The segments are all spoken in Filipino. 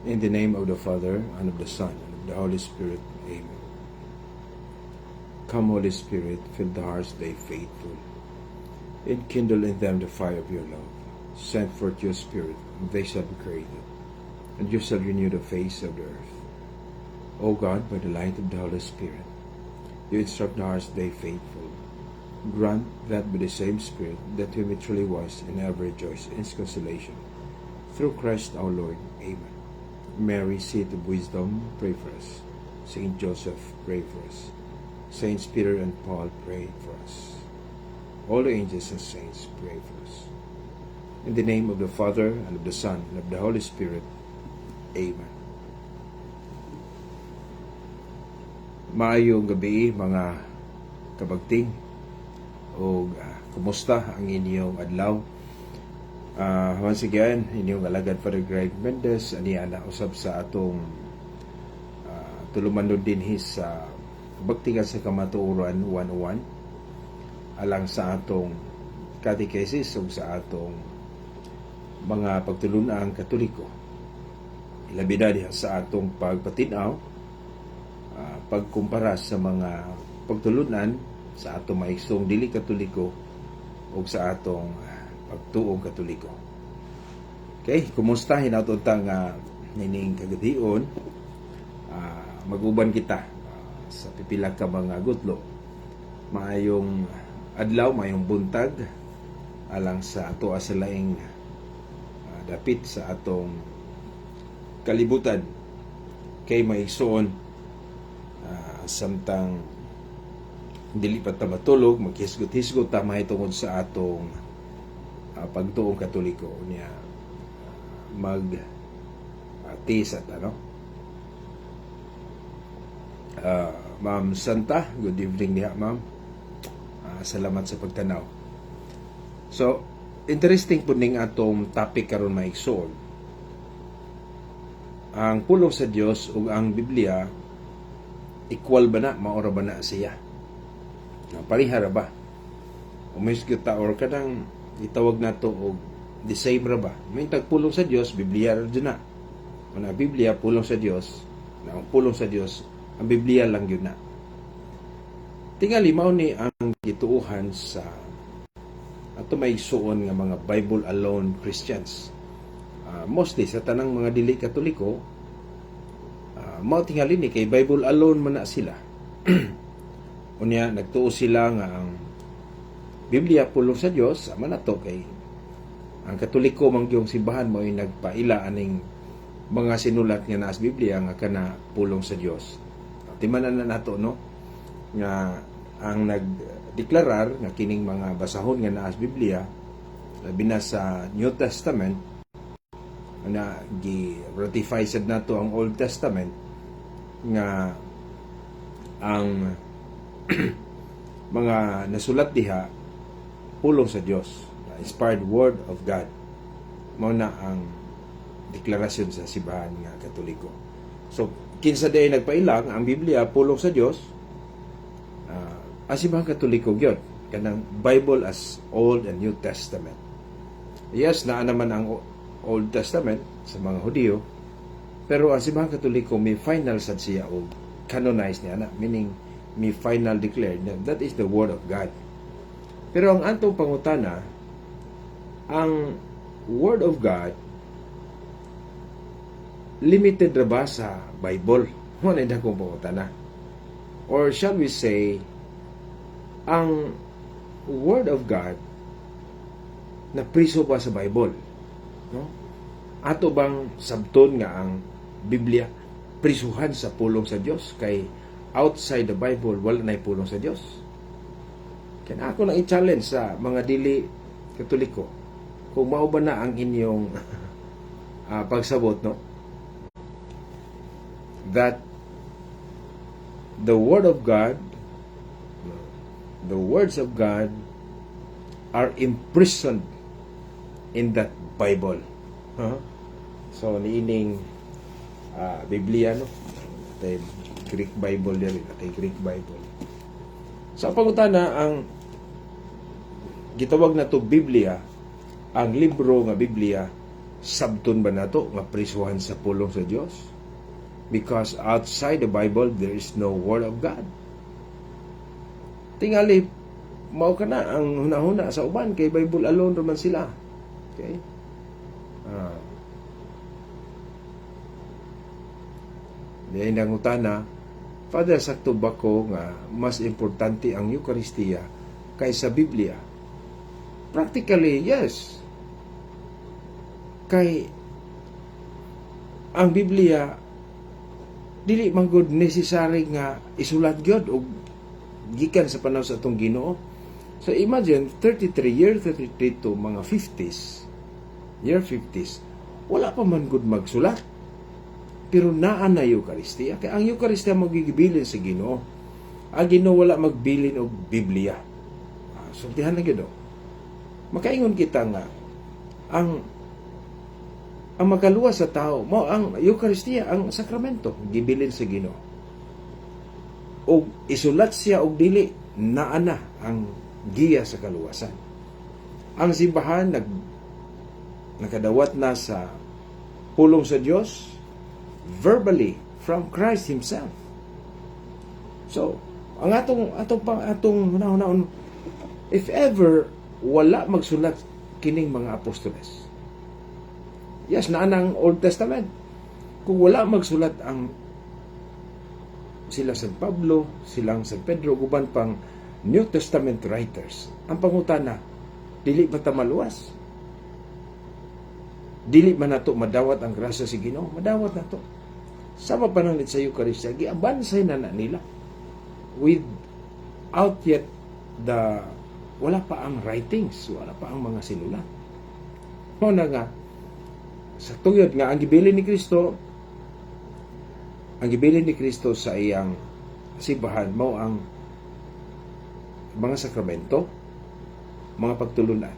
In the name of the Father, and of the Son, and of the Holy Spirit. Amen. Come, Holy Spirit, fill the hearts of thy faithful, and kindle in them the fire of your love. Send forth your Spirit, and they shall be created, and you shall renew the face of the earth. O God, by the light of the Holy Spirit, you instruct the hearts of thy faithful. Grant that by the same Spirit, that we may truly wise and ever rejoice in his consolation. Through Christ our Lord. Amen. Mary, seat of wisdom, pray for us. Saint Joseph, pray for us. Saints Peter and Paul, pray for us. All the angels and saints, pray for us. In the name of the Father, and of the Son, and of the Holy Spirit. Amen. Maayong gabi, mga kabagting, o kumusta ang inyong adlaw? Once again, inyong alagad Father Greg Mendez, aniana usab sa atong tulumanon din sa kabagtingan sa kamatuoran 101 alang sa atong catechesis ug sa atong mga pagtulunang Katoliko. Ilabi na diha sa atong pagpatinaw, pagkumpara sa mga pagtulunan sa atong maigsoong dili Katoliko ug sa atong pagtuong Katoliko. Okay, kumusta hinatud ta nga nining kagadion? Maguban kita sa pipila ka mga gutlo. Maayong adlaw, maayong buntag alang sa ato sa laing dapit sa atong kalibutan. Kay maigsoon samtang dili pa ta matulog, maghisgot-hisgot ta mahitungod sa atong pagtuong Katoliko niya tisat Ma'am Santa, good evening niya ma'am. Salamat sa pagtanaw. So interesting po ning atong topic karon maigsoon. Ang pulong sa Dios ug ang Biblia equal ba na, maora ba na siya? Parihara ba? Umisgot ta or kadang itawag na to og the same ra ba? May tagpulong sa Dios, Biblia ra na. Ang Biblia pulong sa Dios, ang pulong sa Dios, ang Biblia lang yun na. Tingali mao ni ang gituuhan sa ato may suon nga mga Bible alone Christians. Mostly sa tanang mga dili Katoliko, mao tingali ni kay Bible alone man na sila. Unya nagtuo sila nga ang Biblia pulong sa Dios, ama na to kay ang Katoliko man gyung simbahan mo ay nagpaila aning mga sinulat nga naa sa Biblia nga kana pulong sa Dios. Timanan na nato no nga ang nagdeklarar nga kining mga basahon nga naa sa Biblia labi na sa New Testament na gi-ratify sad nato ang Old Testament nga ang mga nasulat diha pulong sa Dios, inspired word of God. Mao na ang deklarasyon sa simbahan nga Katoliko. So kinsa day nagpailang ang Biblia pulong sa Dios, ang simbahan Katoliko gyud kanang Bible as Old and New Testament. Yes, naa naman ang Old Testament sa mga Hudiyo, pero ang simbahan Katoliko may final sad siya o canonized niya na, meaning may final declared na that is the word of God. Pero ang antong pangutana, ang word of God limited ra ba sa Bible? Ano na akong pangutana? Or shall we say, ang word of God na priso ba sa Bible? No? Ato bang sabton nga ang Biblia prisuhan sa pulong sa Dios kay outside the Bible wala na pulong sa Dios? Kaya ako lang i-challenge sa mga dili Katoliko kung mao ba na ang inyong pagsabot, no? That the Word of God, the words of God are imprisoned in that Bible. So, niining Biblia, no? Tay Greek Bible diri, tay Greek Bible. Sa pangutana, ang gitawag na to Biblia, ang libro nga Biblia sabton ba nato nga prisuhan sa pulong sa Dios? Because outside the Bible, there is no Word of God. Tingali, mao ka na ang hunahuna sa uban, kay Bible alone naman sila. Okay? Diyan ang utana, Father, sakto ba ko nga mas importante ang Eucharistia kaysa Biblia? Practically, yes. Kay ang Biblia dili man gud necessary nga isulat gyud og gikan sa panahon sa atong Ginoo. So imagine 33 to mga 50s, year 50s, wala pa man gud magsulat. Pero naa na Eucharistia. Kaya ang Eucharistia magigibilin sa Ginoo. Ang Ginoo wala magbilin og Biblia. Sultihan na gyud. Makaingon kita nga ang makaluwas sa tao, mao ang Eucharistia, ang sakramento, gibilin sa Ginoo. O isulat siya og dili, naa na ang giya sa kaluwasan. Ang simbahan nakadawat na sa pulong sa Dios verbally from Christ Himself. So, ang atong hunahon, if ever wala magsulat kining mga apostoles, yes, naa ng Old Testament. Kung wala magsulat ang sila San Pablo, silang San Pedro, guban pang New Testament writers, ang pangutana, dili ba ta maluwas? Dili man nato madawat ang grasya si Ginoo? Madawat nato. Sama pananglit sa Eucharistia, giabansay na nila without yet wala pa ang writings, wala pa ang mga sinulat. Muna nga, sa tuyod nga, ang gibilin ni Kristo sa iyang simbahan, mao ang mga sakramento, mga pagtulunan.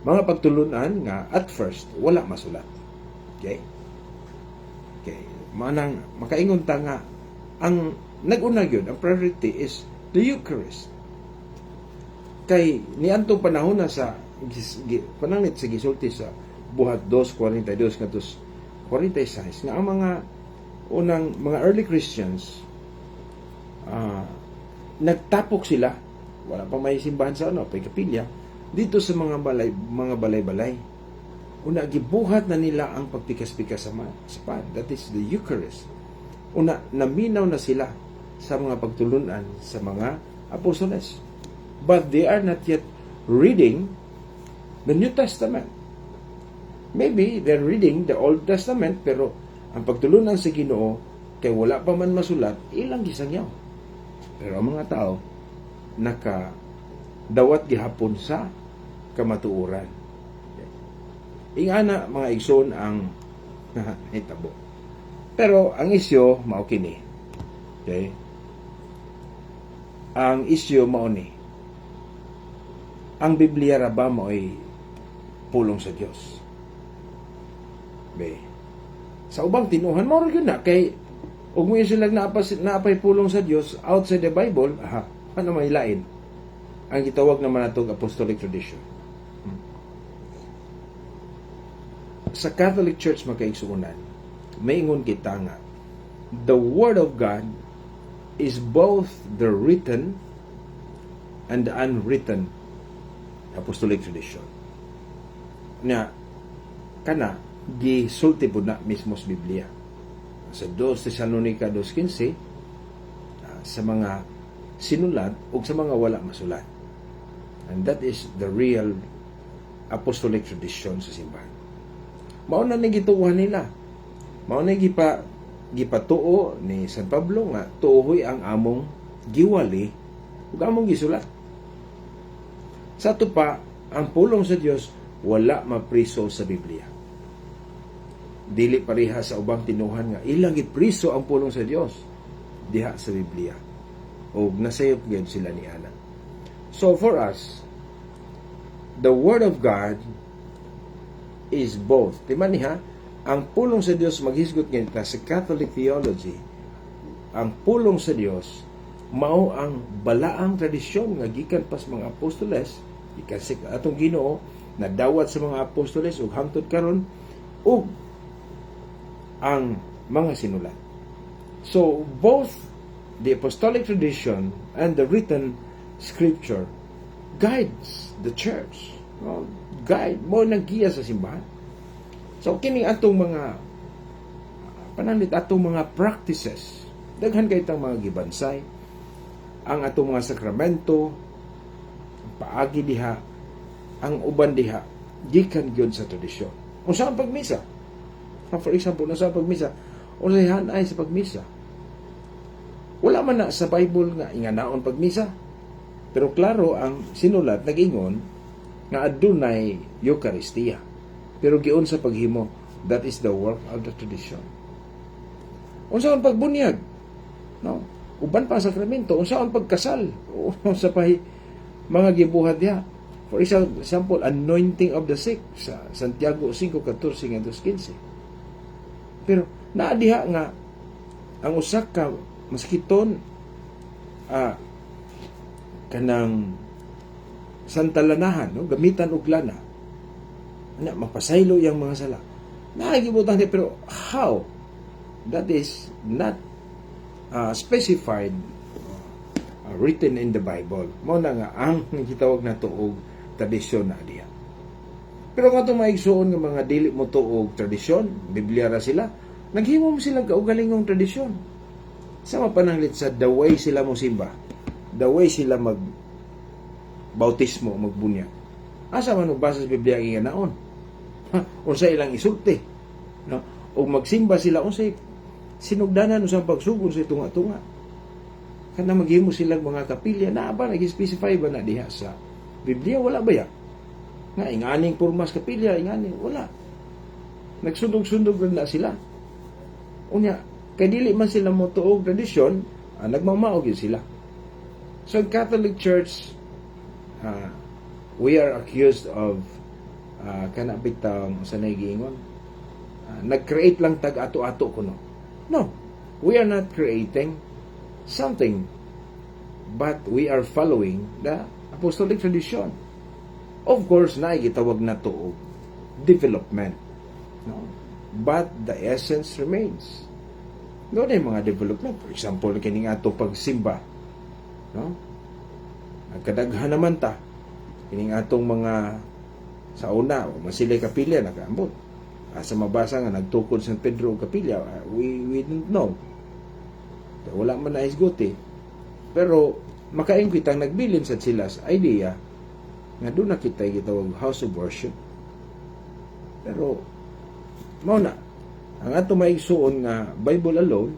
Mga pagtulunan nga, at first, wala masulat. Okay? Okay. Makaingon ta nga, ang nag-una yun, ang priority is the Eucharist. Kay, niantong panahon na sa panangit sa gisulti sa buhat 2:42 katos 46 nga ang mga unang mga early Christians nagtapok sila, wala pa may simbahan sa kapilya dito sa mga balay-balay. Una gibuhat na nila ang pagpikas-pikas sa pan, that is the Eucharist. Una naminaw na sila sa mga pagtulunan sa mga apostoles, but they are not yet reading the New Testament. Maybe they're reading the Old Testament, pero ang pagtulunan sa Ginoo kay wala pa man masulat, ilang gisangyaw. Pero ang mga tao nakadawat gihapon sa kamatuoran. Ingana mga igsoon ang hitabo. Pero ang isyu mao kini. Okay? Ang isyu mao ni. Ang Biblia ra ba mo'y pulong sa Dios? Sa ubang tinuhan mo rin na kay ug mo sila naapay pulong sa Dios outside the Bible, ano may lain ang gitawag naman natong apostolic tradition. Sa Catholic Church makaigsuunan, maingon kita nga the Word of God is both the written and the unwritten apostolic tradition. Na kana gisulti po na mismo sa Biblia. Sa 2 Thessalonica 2:15, sa mga sinulat o sa mga wala masulat. And that is the real apostolic tradition sa simbahan. Mao na gituuhan nila. Mao na gipatuo ni San Pablo nga tuoy ang among giwali ug among gisulat. Sa ito pa, ang pulong sa Dios wala mapriso sa Biblia. Dili pareha sa ubang tinuhan nga ilang gipriso ang pulong sa Dios diha sa Biblia. O nasayop gyud sila ni ana. So for us, the Word of God is both. Timan niya, ang pulong sa Dios maghisgot nga sa Catholic theology. Ang pulong sa Dios mao ang balaang tradisyon nga gikan pas mga apostoles, gikan sa atong Ginoo nadawat sa mga apostoles ug hangtod karon ug ang mga sinulat. So both the apostolic tradition and the written scripture guides the church. No? Guide mo naggiya sa simbahan. So kini atong mga pananlit atong mga practices, daghan kay tang mga gibansay, ang atong mga sakramento, paagi diha, ang uban diha gikan gyud sa tradisyon. Unsa ang pagmisa? For example, unsa ang pagmisa? Usahan ay sa pagmisa. Wala man na sa Bible nga inganaon pagmisa. Pero klaro ang sinulat nag-ingon nga adunay Eucharistia. Pero giun sa paghimo, that is the work of the tradition. Unsa ang pagbunyag? No? Uban pa ang sakramento, unsa ang pagkasal? Unsa pa mga gibuhat diha? For example, anointing of the sick sa Santiago 5:14 ngadto 15. Pero naa diha nga ang usa ka maskiton kanang santalanahan, no, gamitan og lana, ana mapasaylo yang mga sala. Nagibutang niya, pero how? That is not specified, written in the Bible. Mo na nga ang gitawag na tuog tradisyon na diya. Pero nga itong maigsuon ng mga dili mo tuog tradisyon, Biblia ra sila, naghimo mo silang kaugalingong tradisyon. Sama pananglit sa the way sila mo simba, the way sila mag bautismo, magbunya. Asa man basa sa Biblia ang inganaon? Unsa ilang isulti, no? O magsimba sila unsay sinugdanan usang pagsugod sa tunga-tunga. Kana maghimo silang mga kapilya na ba nag-specify ba na diha sa Biblia? Wala ba ya? Nga inganing pormas kapilya, inganing wala. Nagsundog-sundog na sila. Unya, kay dili man sila mo tuog tradisyon, nagmamaog yun sila. So, in Catholic Church, we are accused of kanabitang sa naigiingon. Nag-create lang tag-ato-ato kuno. No, we are not creating something, but we are following the apostolic tradition. Of course, gitawag na to development, no? But the essence remains. Doon ay mga development. For example, kining ato pagsimba, no? Nagkadaghan naman ta kining atong mga sa una masilay kapilya nakaambot. Sa mabasa nga nagtukod San Pedro kapilya, we don't know. Wala man na isguti. Pero makaingkwit ang nagbilin sa sila sa idea nga doon na kita gitawag house of worship. Pero mao na ang ato maigsuon nga Bible alone,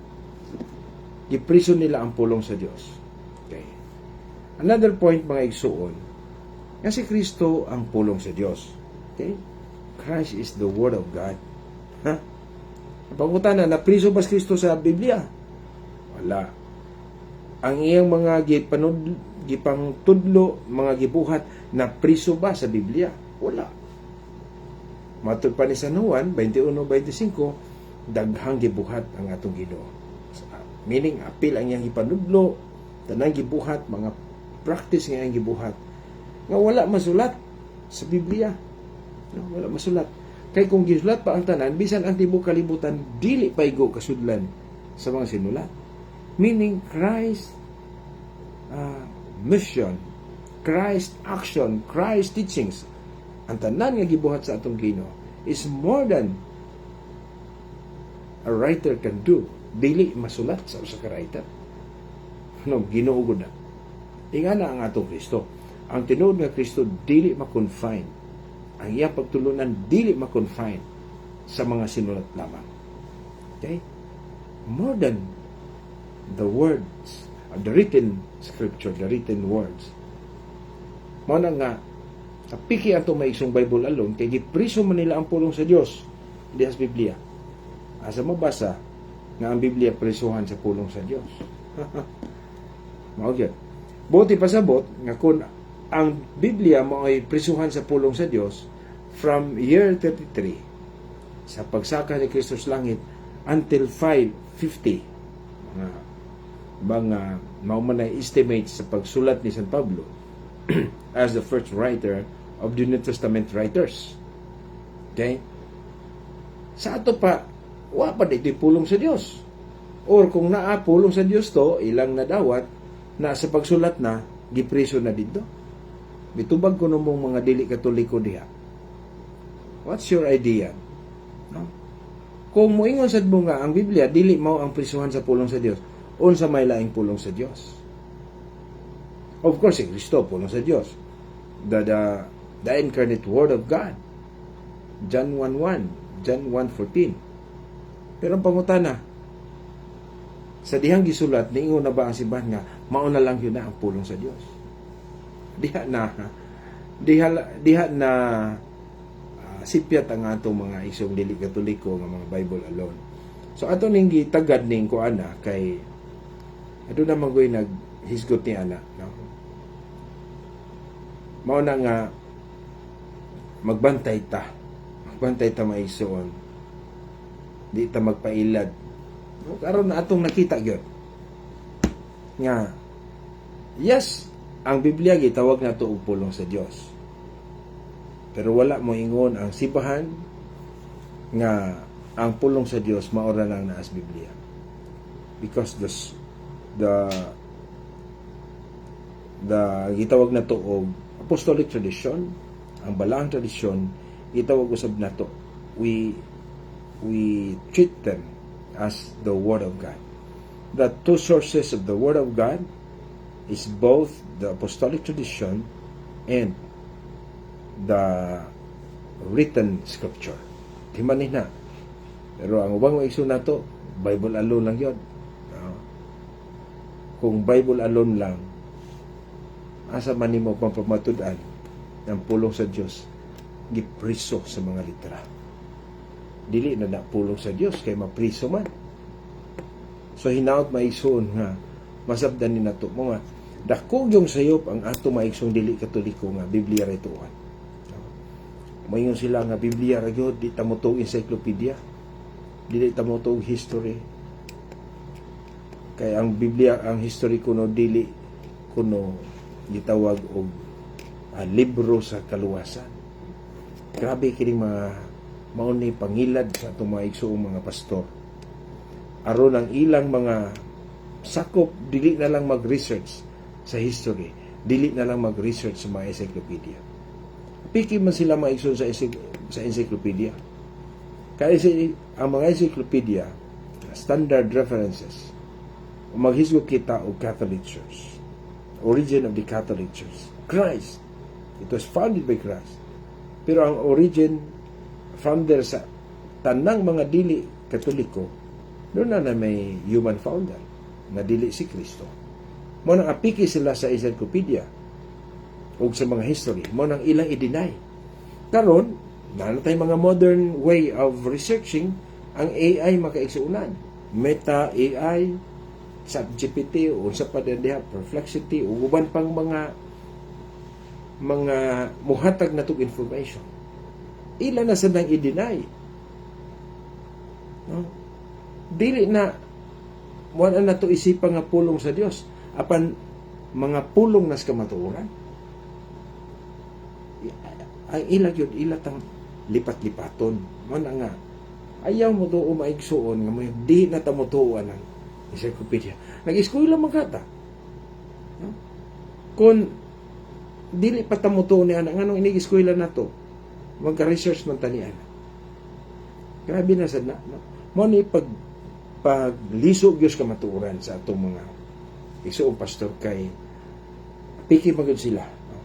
giprison nila ang pulong sa Dios. Okay. Another point mga igsuon, nga si Kristo ang pulong sa Dios. Okay? Christ is the Word of God. Ha? Pagkutana, napriso ba si Kristo sa Biblia? Wala. Ang iyang mga gipangtudlo, mga gibuhat, napriso ba sa Biblia? Wala. Matod pa ni San Juan, 21-25, daghang gibuhat ang atong Ginoo. Meaning, apil ang iyang gipanudlo, tanang gibuhat, mga practice nga iyang gibuhat, nga wala masulat sa Biblia. No, wala masulat. Kay kung gisulat pa ang tanan, bisan ang tibuok kalibutan, dili pa igo kasudlan sa mga sinulat. Meaning, Christ mission, Christ action, Christ teachings, ang tanan nga gibuhat sa atong Ginoo is more than a writer can do. Dili masulat sa usa ka writer. No, Ginoo gud na. Ingana ang atong Kristo. Ang tinuod nga Kristo dili ma-confine. Ang iyang pagtulunan dili ma-confine sa mga sinulat lamang. Okay? More than the words, the written scripture, the written words. Mao na nga kapiki ato maigsong Bible alone kay gipriso man nila ang pulong sa Dios diha sa Biblia. Asa mabasa nga ang Biblia prisuhan sa pulong sa Dios. Mao gyud. Buti pasabot nga kun ang Biblia mo ay prisuhan sa pulong sa Dios from year 33 sa pagsaka ni Kristo sa langit until 550 mga mao man ay estimate sa pagsulat ni San Pablo as the first writer of the New Testament writers. Okay? Sa ato pa, wa pa dito'y pulong sa Dios. Or kung naa pulong sa Dios to, ilang nadawat, na sa pagsulat na, gipriso na dito. Bitubag ko mong mga dili katoliko diha. What's your idea? No? Kung moingon sad mo nga ang Biblia dili mao ang prisuhan sa pulong sa Dios, unsa may laing pulong sa Dios? Of course, si Kristo pulong sa Dios. The incarnate word of God. John 1:1, John 1:14. Pero ang pangutana, sa dihang gisulat, niingon na ba ang simbahan nga, mauna lang yun na ang pulong sa Dios? Diha na sipyat ang atong mga isong dili katoliko nga mga Bible alone. So ato ning gitagad ning kuana kay ato na magoy naghisgot ni ana, no? Mao na nga magbantay ta maigsoon, di ta magpailad, no? Karon na atong nakita gyud nga yes, ang Biblia gitawag nato og pulong sa Dios. Pero wala mo ingon ang sibahan nga ang pulong sa Dios maora lang na as Biblia. Because the gitawag nato og apostolic tradition, ang balaang tradisyon, gitawag usab nato. We treat them as the Word of God. The two sources of the Word of God is both the apostolic tradition and the written scripture. Di man na. Pero ang ubang isu nato, Bible alone lang yun. Kung Bible alone lang, asa man nimo pamamatud-an ng pulong sa Dios, gipriso sa mga litera. Dili na pulong sa Dios kay mapriso man. So hinaut maigsoon nga masabdan ni nato mga dako yung sayop ang ato maigsong dili katoliko nga Biblia ra ituan. Mayon sila nga Biblia ra gyud, di ta mo tuog encyclopedia, dili ta mo tuog history. Kay ang Biblia, ang history kuno dili kuno gitawag og libro sa kaluwasan. Grabe kining mga mao ni pangilad sa atong mga igsoong mga pastor. Aron ang ilang mga sakop dili na lang mag-research sa history, dili na lang mag-research sa mga encyclopedia. Piki man sila maigsoon sa encyclopedia. Kaya ang mga encyclopedia, standard references, maghisgot kita o Catholic Church. Origin of the Catholic Church. Christ. It was founded by Christ. Pero ang origin, founder sa tanang mga dili Katoliko, doon na may human founder na dili si Kristo. Mo nang apiki sila sa encyclopedia o sa mga history, mo nang ilang i-deny. Karon, na tayo mga modern way of researching, ang AI makaigsuunan. Meta AI, ChatGPT, o sa padadiha, Perplexity, o uban pang mga muhatag na itong information. Ilan na sadang i-deny. No? Dili na wala na ito isipang nga pulong sa Dios. Apan mga pulong nas kamatuoran. Ang ilag yun, ilatang lipat-lipaton. Mana nga, ayaw mo doon maigsuon nga may di na tamutuan ang encyclopedia. Nag-eskwela magkata. No? Kung dili pa tamutuon ni anak, anong inig-eskwela na to? Magka-research man tani anak. Grabe na sad na. No? Mo ni pagliso Diyos ka matuoran sa atong mga igsuong pastor kay piki magud sila. No?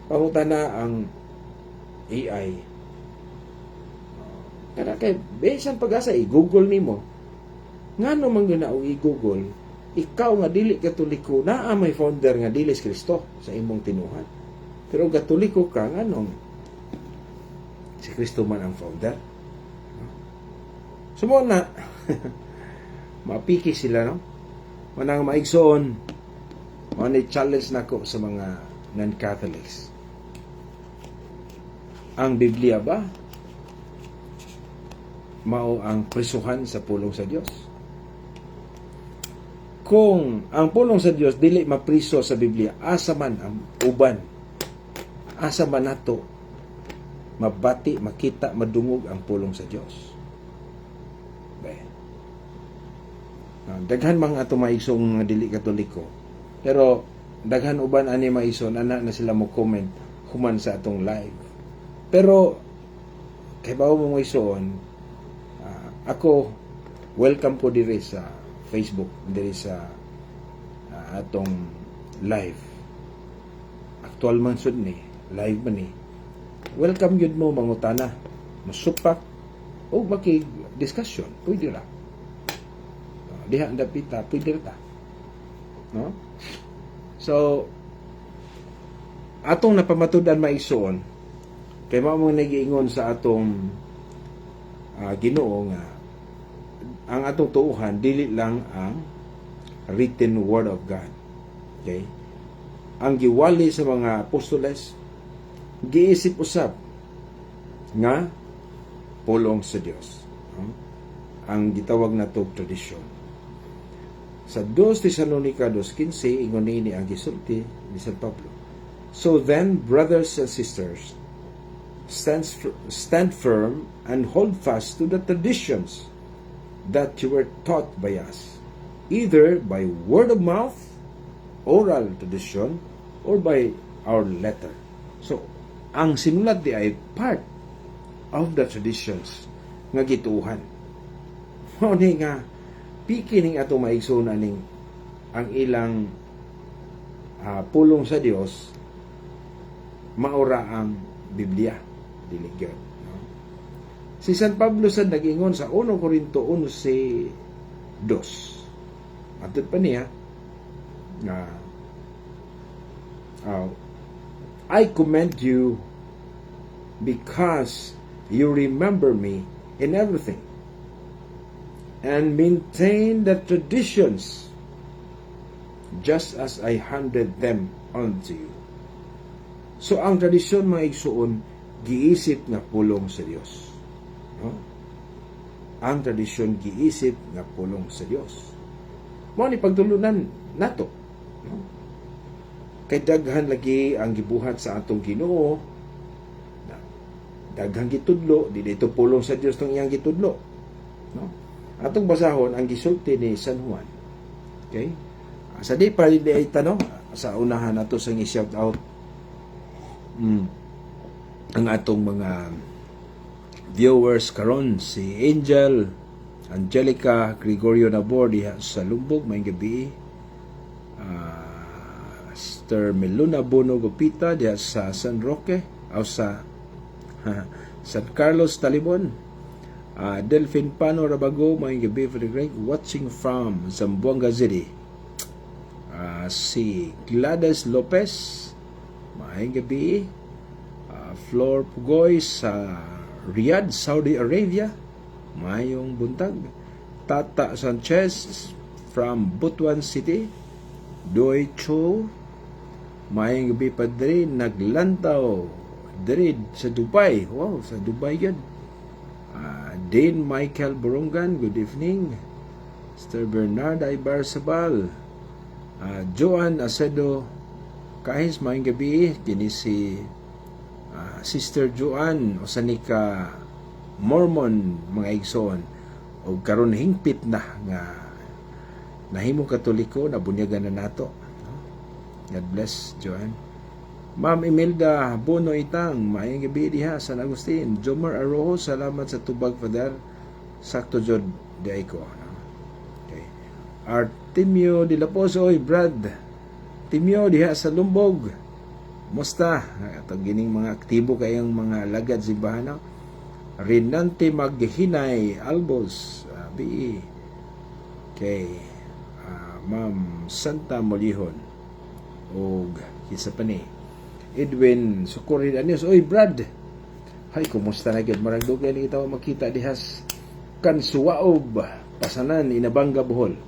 Pangutana ang AI. Kada kay besan pag-asa i-Google nimo. Ngano man gyud na og i-Google, ikaw nga dili katoliko, naa may founder nga dili si Kristo sa imong tinuhan. Pero katoliko ka nganong si Kristo man ang founder. Sumo na mapiki sila, no? Manang maigsoon, manay challenge nako sa mga non-Catholics. Ang Biblia ba mao ang prisuhan sa pulong sa Dios? Kung ang pulong sa Dios dili mapriso sa Biblia, asa man ang uban asa ba nato mabati, makita, madungog ang pulong sa Dios? Daghan mga ato maisong nga dili katoliko, pero daghan uban ani maison ana na sila mo comment human sa atong live. Pero kay bawo mo maison, ako welcome ko diri sa Facebook, diri sa atong live. Aktual man sud ni, live man ni. Welcome yun mo mangutana, masupak o maki-discussion, pwede ra. Diha ang dapita, pwede ra ta. No? So, atong napamatudan maigsoon, kay mao mo nagiingon sa atong Ginoo nga ang atong tuuhan dili lang ang written word of God. Okay? Ang giwali sa mga apostoles giisip usab nga pulong sa Dios. No? Ang gitawag nato tradisyon. Sa 2 Tesalonica 2:15 ingon ni ang gisulti ni San Pablo. So then, brothers and sisters, stand firm and hold fast to the traditions that you were taught by us, either by word of mouth, oral tradition, or by our letter. So, ang sinulat di ay part of the traditions nga gituuhan. Mao ni nga pikining ato maigsoon aning ang ilang pulong sa Dios maura ang Biblia dili gyud, no? Si San Pablo sa nagingon sa 1 Corinto 11:2 atud pa niya na I commend you because you remember me in everything and maintain the traditions just as I handed them on to you. So, ang tradisyon mga igsuon, giisip nga pulong sa Dios. No? Ang tradisyon giisip nga pulong sa Dios. Mao ni pagtulunan nato. No? Kay daghan lagi ang gibuhat sa atong Ginoo. Daghang gitudlo, di dito pulong sa Dios tong iyang gitudlo. No? Atong basahon ang gisulti ni San Juan. Okay? Sa di pa ay tanong, sa unahan nato sa i-shout out ang atong mga viewers karon, si Angelica Gregorio Nabor diha sa Lumbog, may gabi. Sister Meluna Bono Gupita diha sa San Roque, o sa San Carlos Talibon. Delphine Pano Rabago, may gabi for the great, watching from Zamboanga City. Si Gladys Lopez, may gabi. Flor Pugoy sa Riyadh, Saudi Arabia, mayong buntag. Tata Sanchez from Butuan City. Doy Cho, mayong gabi pa diri, naglantaw diri sa Dubai. Wow, sa Dubai yan. Dane Michael Burungan, good evening. Mr. Bernard Ibar Sabal, Joan Acedo Kahis, mayong gabi. Kini si Sister Joan Osanika Mormon, mga igsoon, o karon hingpit na nga nahimo katoliko, nabunyagan na nato. God bless, Joan. Ma'am Imelda Bono Itang, maayong gabi diha San Agustin. Jomar Arojo, salamat sa tubag, Father. Sakto jod di ko. Okay. Artemio de la Pozo, oy Brad Timio diha sa Lumbog. Musta? Atong gining mga aktibo kayong mga lagad simbahan. Rinante Maghinay Albos, BE. Okay. Ma'am Santa Molihon. Og kisa pa ni Edwin Sukurin Anyos. Oy Brad, hay kumusta na gid? Marag dugay ni kita makita dihas kan Suwaob, Pasanan, Inabanga, Bohol.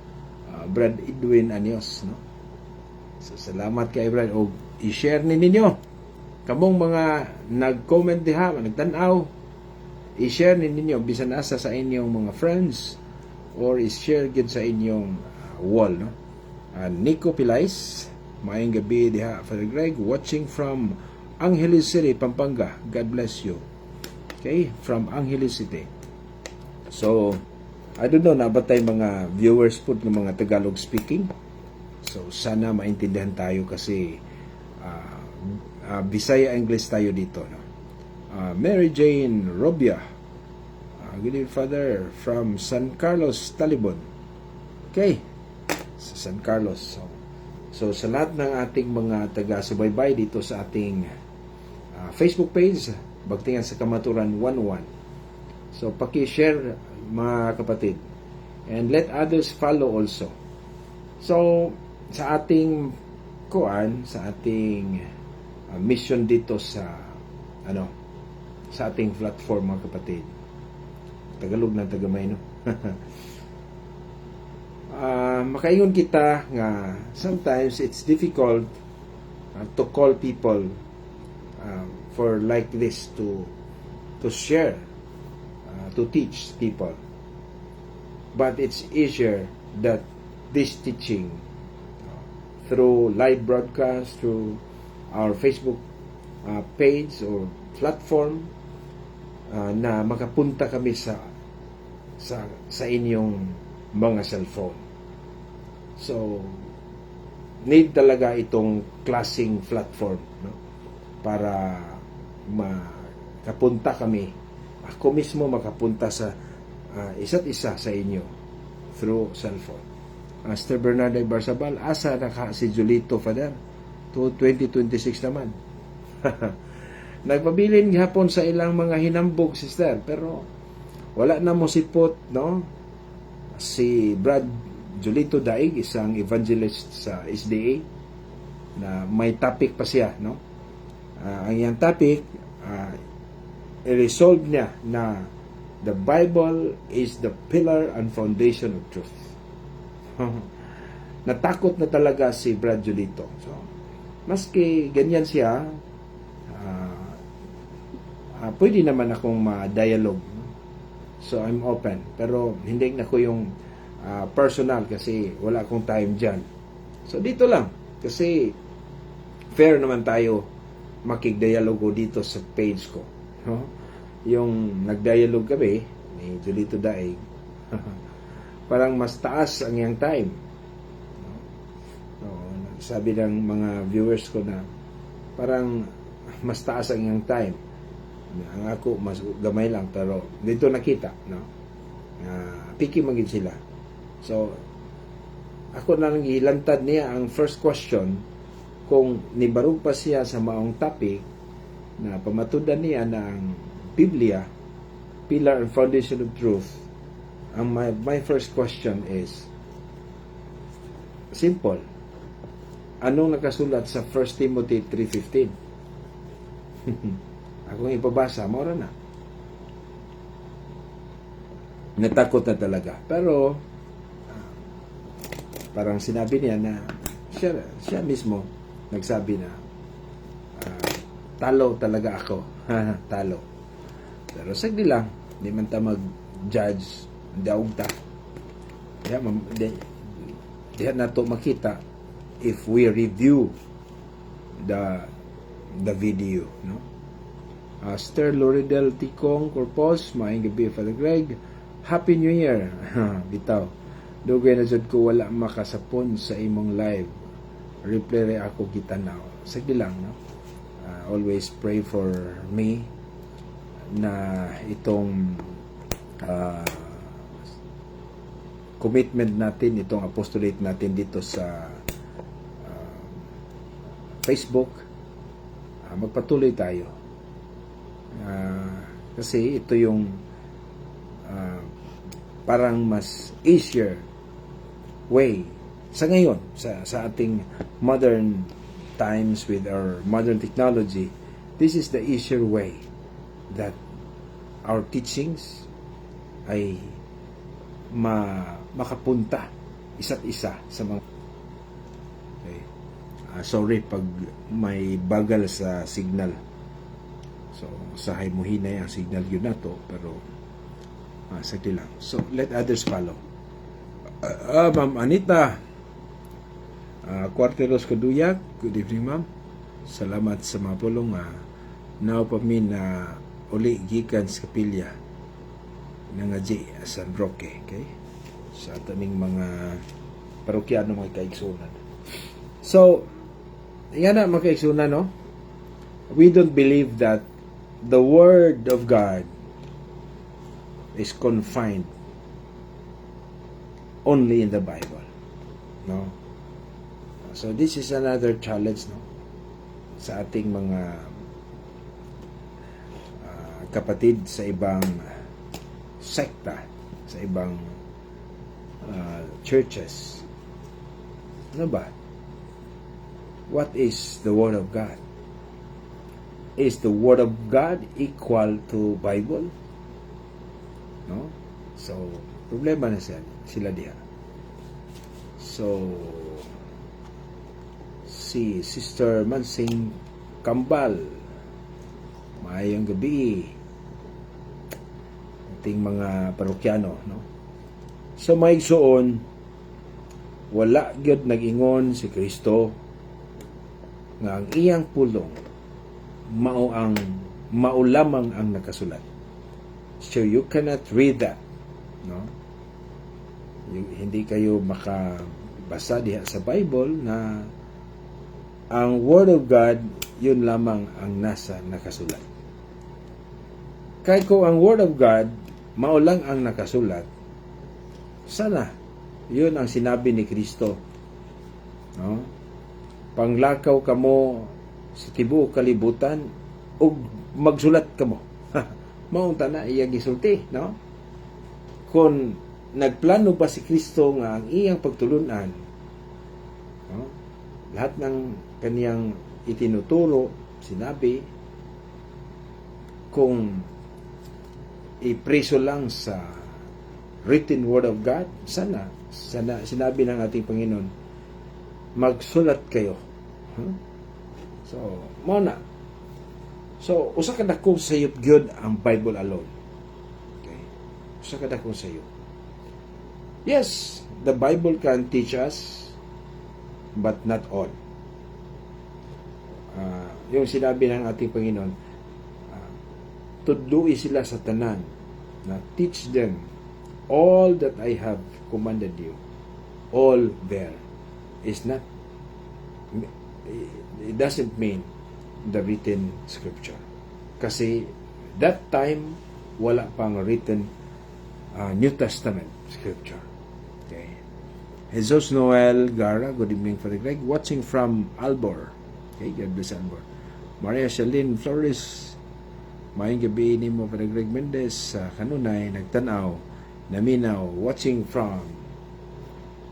Brad Edwin Anyos, no? So, salamat kay Brad. O i-share ni ninyo kamong mga nag-comment diha, nagtan-aw, i-share ni ninyo bisan asa sa inyong mga friends or i-share gid sa inyong wall, no? Nico Pilais, maayong gabi diha Father Greg, watching from Angeles City, Pampanga. God bless you. Okay, from Angeles City. So, I don't know, na ba tayo mga viewers po ng mga Tagalog speaking? So, sana maintindihan tayo kasi Bisaya English tayo dito. No? Mary Jane Robia. Good evening, Father, from San Carlos, Talibon. Okay, sa San Carlos. So sa lahat ng ating mga taga-subaybay dito sa ating Facebook page, Bagtingan sa Kamaturan 101. So paki-share mga kapatid. And let others follow also. So sa ating sa ating mission dito sa sa ating platform mga kapatid. Tagalog na tagamay no. Makaingon kita nga sometimes it's difficult to call people for like this to share, to teach people, but it's easier that this teaching through live broadcast, through our Facebook page or platform, na makapunta kami sa inyong mga cellphone. So, need talaga itong klaseng platform, no? Para makapunta kami, ako mismo makapunta sa isa't isa sa inyo through cellphone. Master Bernardo Barsabal, asa naka si Julito, Father? To 2026 naman. Nagpabilin gihapon sa ilang mga hinambog, sister, pero wala na mo sipot, no? Si Brad Julito Daig, isang evangelist sa SDA, na may topic pa siya, no? Ang iyang topic, i-resolve niya na the Bible is the pillar and foundation of truth. Natakot na talaga si Brad Julito. So, maski ganyan siya, pwede naman akong ma-dialogue. So, I'm open. Pero, hindi na ko yung personal kasi wala akong time dyan. So, dito lang. Kasi, fair naman tayo makig-dialogo dito sa page ko. No? Yung nag-dialogue kami ni Julito Daig, parang mas taas ang iyang time. No? Sabi ng mga viewers ko na parang mas taas ang iyang time. Ang ako mas gamay lang, pero dito nakita, no? Piki magid sila. So ako na lang ilantad niya ang first question kung nibarug pa siya sa maong topic na pamatudan niya ng Biblia, pillar and foundation of truth. Ang my first question is simple. Anong nakasulat sa 1 Timothy 3:15? Akong ipabasa, mora na. Natakot na talaga. Pero, parang sinabi niya na, siya mismo, nagsabi na, talo talaga ako. Talo. Pero sagdi lang, di man ta mag-judge, daog ta. Diyan na to makita if we review the video, no? Sir Loridel Tikong Corpos, maayong gabi, Father Greg. Happy New Year. Bitaw. Dugay na jud ko wala makasapon sa imong live. Replay ako kita now. Sige lang, no? Always pray for me na itong commitment natin, itong apostolate natin dito sa Facebook, magpatuloy tayo. Kasi ito yung parang mas easier way sa ngayon, sa ating modern times with our modern technology. This is the easier way that our teachings ay makapunta isa't isa sa mga okay. Sorry pag may bagal sa signal. So, sahay mo hinay ang signal yun na to, pero sagli lang. So, let others follow. Ma'am Anita, Cuarteros Kaduyag, good evening, ma'am. Salamat sa mga pulong nga now pa mi na uli gikan sa kapilya nga G San Roque, okay? Sa ating mga parokyano mga kaigsunan. So, yan na mga kaigsunan, no? We don't believe that the Word of God is confined only in the Bible, no? So, this is another challenge, no? Sa ating mga kapatid sa ibang sekta, sa ibang churches. Ano ba? What is the Word of God? Is the Word of God equal to Bible? No? So, problema na sila diha. So, si Sister Mansing Kambal, maayong gabi, ating mga parokyano, no? So maigsoon, wala gyud nag-ingon si Kristo nga ang iyang pulong maulamang ang nakasulat. So you cannot read that, no? Hindi kayo makabasa diha sa Bible na ang Word of God yun lamang ang nasa nakasulat. Kahit kung ang Word of God maulang ang nakasulat, sana yun ang sinabi ni Kristo, no? Panglakaw kamo sa tibuok kalibutan ug magsulat kamo. Maunta na iyang gisulti, no? Kung nagplano pa si Kristo nga ang iyang pagtulunan, no? Lahat ng kaniyang itinuturo, sinabi, kung ipreso lang sa written Word of God, sana sinabi ng ating Panginoon, magsulat kayo. So, muna. So, usa ka dakong sayop gyud ang Bible alone. Okay? Usa ka dakong sayop. Yes, the Bible can teach us, but not all. Yung sinabi ng ating Panginoon, tudloi sila sa tanan, na teach them all that I have commanded you. All there is not, it doesn't mean the written scripture. Kasi that time, wala pang written New Testament scripture. Okay. Jesus Noel Gara, good evening, Father Greg, watching from Albor. Okay, God bless Albor. Maria Shalyn Flores, maayong gabi ni mo, Father Greg Mendez, sa kanunay, nagtanaw, naminaw, watching from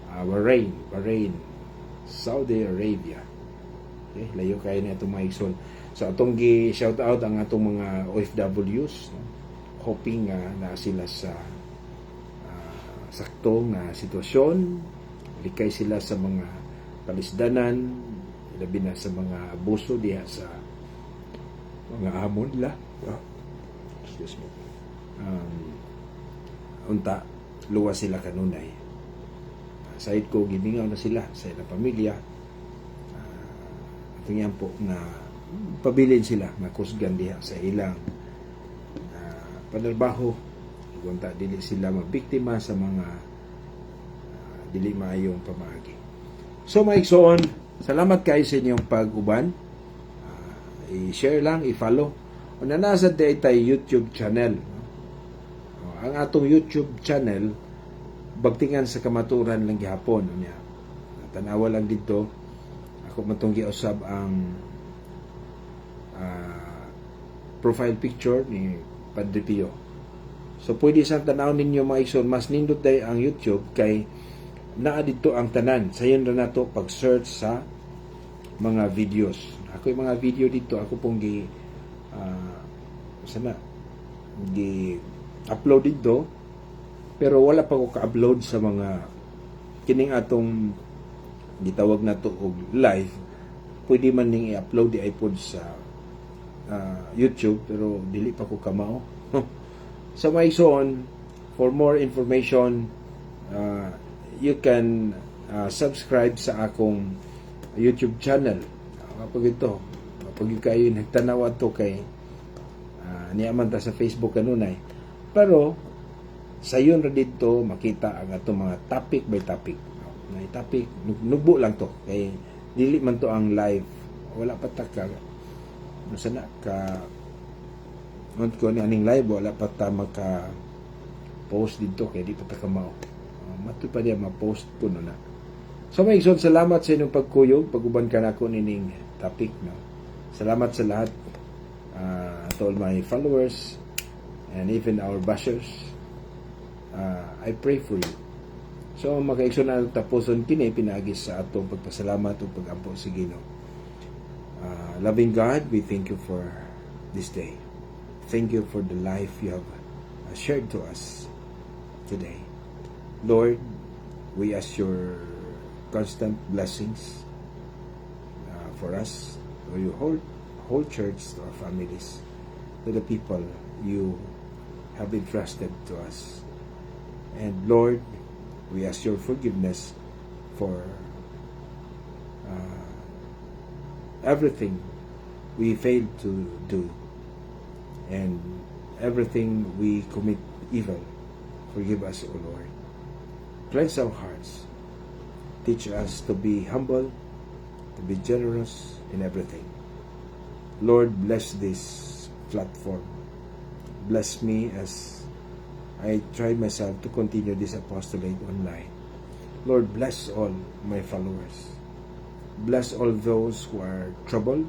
Bahrain, Saudi Arabia. Okay, layo kayo na itong mga igsoon. So, atong gi-shout out ang atong mga OFWs, no? Hoping na sila sa saktong na sitwasyon, likay sila sa mga palisdanan, labi na sa mga abuso diha sa mga amon nila. Excuse me. Unta, luwas sila kanunay. Sahit ko, giningaw na sila sa ilang pamilya. Atong yan po na pabilin sila, makusgan diha sa ilang panarbaho. Unta, dili sila mabiktima sa mga dili maayong pamaagi. So, maigsoon, salamat kayo sa inyong pag-uban. I-share lang, i-follow. O na nasa tayo YouTube channel. Ang atong YouTube channel, bagtingan sa kamaturan lang gihapon. Tanawa lang dito. Ako matong giusab ang profile picture ni Padre Pio. So, pwede isang tanaw ninyo mga igsoon, mas nindot tayo ang YouTube kay naa dito ang tanan. Sayon na nato pag-search sa mga videos. Ako yung mga video dito, ako pong upload dito, pero wala pa ko ka-upload sa mga kining atong gitawag na to og live. Pwede man ning i-upload di iPod sa YouTube, pero dili pa ko kamao. So my son, for more information, you can subscribe sa akong YouTube channel. Kapag ito, pag kayo nagtanaw to kay niyaman ta sa Facebook kanunay. Pero sayon ra dito makita ang atong mga topic by topic. May topic nugbo lang to kay dili man to ang live. Wala pa ta ka sana ka ko ni aning live wala pa ta maka post dito kay di pa ta kamao. Matud pa diya ma-post ko na. So may igsoon salamat sa inyong pagkuyog, paguban ka na ako nining topic. No? Salamat sa lahat, to all my followers, and even our bashers. I pray for you. So makaigsoon na tapuson kini, pinagis sa atong pagpasalamat o pag-ampo sa Ginoo. Loving God, we thank you for this day. Thank you for the life you have shared to us today. Lord, we ask your constant blessings for us, for your whole church, to our families, to the people you have entrusted to us. And Lord, we ask your forgiveness for everything we failed to do and everything we commit evil. Forgive us, O Lord. Cleanse our hearts. Teach us to be humble, to be generous in everything. Lord, bless this platform. Bless me as I try myself to continue this apostolate online. Lord, bless all my followers. Bless all those who are troubled,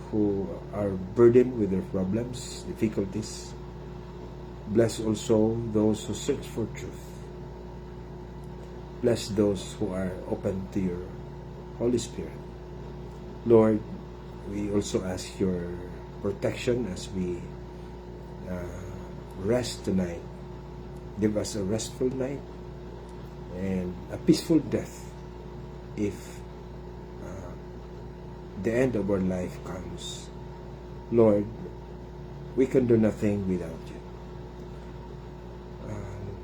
who are burdened with their problems, difficulties. Bless also those who search for truth. Bless those who are open to your Holy Spirit. Lord, we also ask your protection as we rest tonight. Give us a restful night and a peaceful death if the end of our life comes. Lord, we can do nothing without you.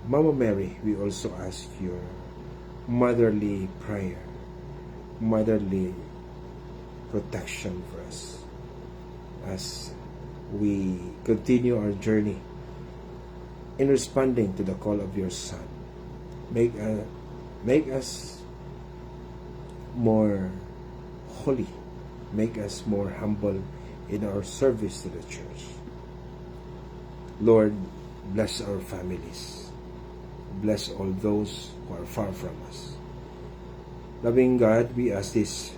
Mama Mary, we also ask your motherly prayer, motherly protection for us as we continue our journey in responding to the call of your Son. Make us more holy. Make us more humble in our service to the church. Lord, bless our families. Bless all those who are far from us. Loving God, we ask this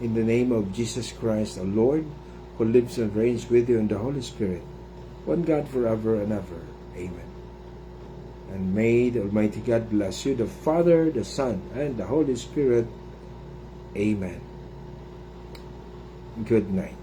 in the name of Jesus Christ, our Lord, who lives and reigns with you in the Holy Spirit, one God forever and ever. Amen. And may the Almighty God bless you, the Father, the Son, and the Holy Spirit. Amen. Good night.